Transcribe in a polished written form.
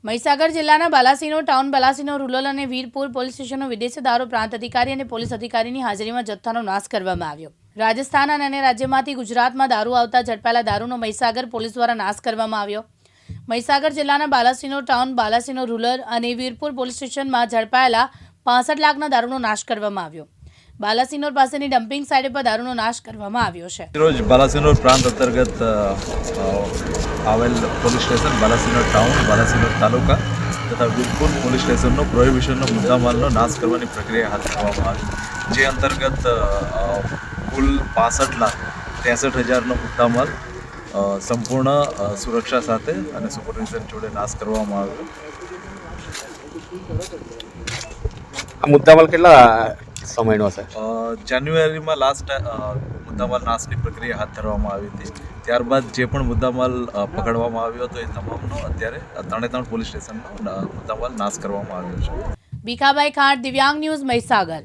મહીસાગર જિલ્લાના Balasinor town, Balasinor rural અને Virpur police સ્ટેશનનો વિદેશી દારૂ પ્રાંત અધિકારી અને પોલીસ અધિકારીની હાજરીમાં જથ્થાનો નાશ કરવામાં આવ્યો। રાજસ્થાન અને અન્ય રાજ્યમાંથી ગુજરાતમાં દારૂ આવતા ઝડપાયેલા દારૂનો મહીસાગર પોલીસ દ્વારા નાશ કરવામાં આવ્યો। મહીસાગર જિલ્લાના બાલાસિનોર ટાઉન, બાલાસિનોર રૂરલ અને વીરપુર પોલીસ સ્ટેશનમાં ઝડપાયેલા 65 લાખના દારૂનો નાશ કરવામાં આવ્યો। બાલાસિનોર પાસેની ડમ્પિંગ સાઇટ પર દારૂનો નાશ કરવામાં આવ્યો છે। रोज बालासिनोर प्रांत अंतर्गत आवेल police station Balasinor town, Balasinor taluka तथा वीरपुर पोलीस स्टेशनનો પ્રોહિબિશનનો મુદ્દામાલનો નાશ કરવાની પ્રક્રિયા હાથ ધરવામાં આવી, જે અંતર્ગત કુલ 65,63,000નો મુદ્દામાલ સંપૂર્ણ સુરક્ષા સાથે અને સુપરવિઝન જોડે નાશ કરવામાં આવ્યો। આ મુદ્દામાલ કેટલા સમયનો હશે? જાન્યુઆરીમાં લાસ્ટ મુદ્દામાલ નાશની પ્રક્રિયા હાથ ધરવામાં આવી હતી। ત્યારબાદ જે પણ મુદ્દામાલ પકડવામાં આવ્યો હતો એ તમામનો અત્યારે 3 પોલીસ સ્ટેશનનો મુદ્દામાલ નાશ કરવામાં આવ્યો છે। ભીખાભાઈ ખાંટ, દિવ્યાંગ ન્યૂઝ, મહીસાગર।